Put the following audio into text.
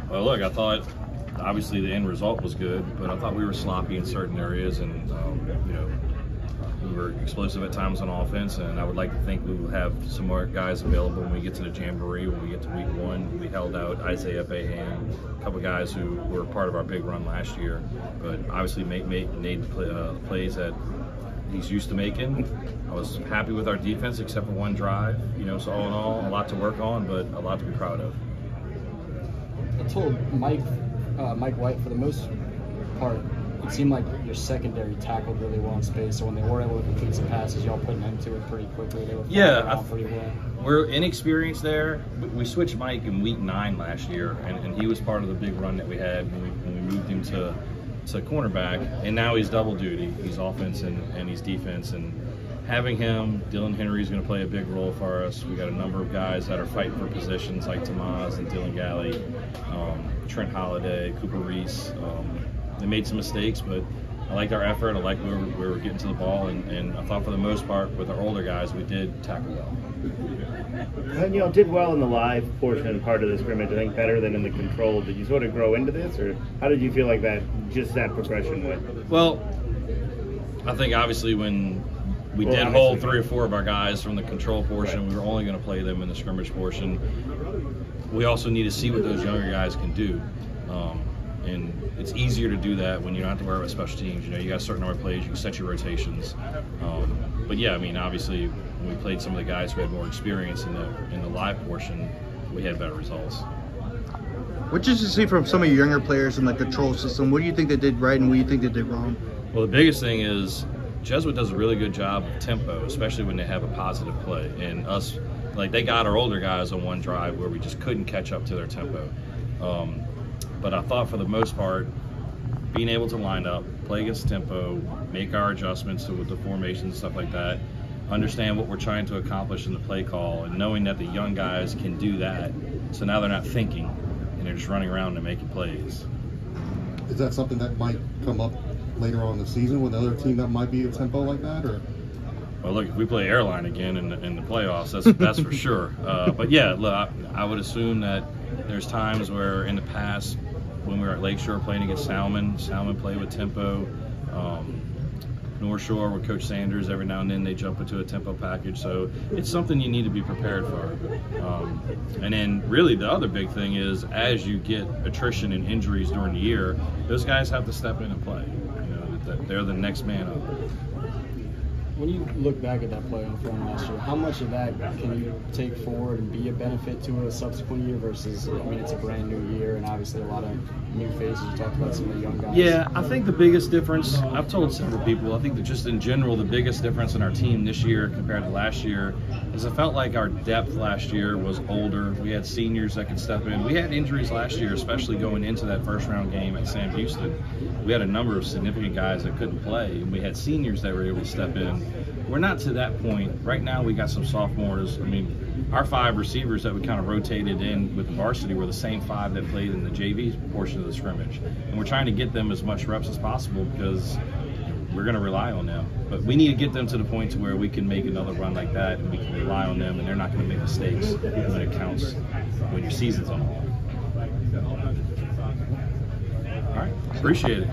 Well, look, I thought obviously the end result was good, but I thought we were sloppy in certain areas, and you know, we were explosive at times on offense. And I would like to think we will have some more guys available when we get to the Jamboree. When we get to week 1, we held out Isaiah Bayham, a couple guys who were part of our big run last year, but obviously made the plays that he's used to making. I was happy with our defense except for one drive. You know, so all in all, a lot to work on, but a lot to be proud of. I told Mike White, for the most part, it seemed like your secondary tackled really well in space. So when they were able to complete some passes, y'all put an end to it pretty quickly. They were pretty well. We're inexperienced there. We switched Mike in week 9 last year, and he was part of the big run that we had when we moved him to cornerback, and now he's double duty. He's offense and he's defense, and having him, Dylan Henry is going to play a big role for us. We got a number of guys that are fighting for positions like Tomas and Dylan Galley, Trent Holiday, Cooper Reese. They made some mistakes, but I liked our effort. I liked where we were getting to the ball, and I thought for the most part with our older guys, we did tackle well. And you know, did well in the live portion part of the scrimmage, I think better than in the control. Did you sort of grow into this, or how did you feel like that progression went? Well, I think obviously when we did hold 3 or 4 of our guys from the control portion, right, we were only going to play them in the scrimmage portion. We also need to see what those younger guys can do. And it's easier to do that when you don't have to worry about special teams. You know, you got a certain number of plays, you can set your rotations. But yeah, I mean, obviously, when we played some of the guys who had more experience in the live portion, we had better results. What did you see from some of your younger players in the control system? What do you think they did right, and what do you think they did wrong? Well, the biggest thing is Jesuit does a really good job of tempo, especially when they have a positive play. And us, like, they got our older guys on one drive where we just couldn't catch up to their tempo. But I thought for the most part, being able to line up, play against tempo, make our adjustments with the formation and stuff like that, understand what we're trying to accomplish in the play call, and knowing that the young guys can do that, so now they're not thinking and they're just running around and making plays. Is that something that might come up later on in the season with another team that might be a tempo like that, or? Well, look, if we play Airline again in the playoffs, that's for sure. But yeah, look, I would assume that there's times where in the past, when we were at Lakeshore playing against Salmon played with tempo. North Shore with Coach Sanders, every now and then they jump into a tempo package. So it's something you need to be prepared for. And then really the other big thing is, as you get attrition and injuries during the year, those guys have to step in and play. You know, they're the next man up. When you look back at that playoff run last year, how much of that can you take forward and be a benefit to a subsequent year versus, I mean, it's a brand new year and obviously a lot of new faces. You talked about some of the young guys. Yeah, I think the biggest difference, I've told several people, I think that just in general, the biggest difference in our team this year compared to last year is I felt like our depth last year was older. We had seniors that could step in. We had injuries last year, especially going into that first round game at Sam Houston. We had a number of significant guys that couldn't play, and we had seniors that were able to step in. We're not to that point. Right now we got some sophomores. I mean, our 5 receivers that we kind of rotated in with the varsity were the same 5 that played in the JV portion of the scrimmage. And we're trying to get them as much reps as possible because we're going to rely on them. But we need to get them to the point to where we can make another run like that and we can rely on them and they're not going to make mistakes when it counts, when your season's on hold. All right, appreciate it.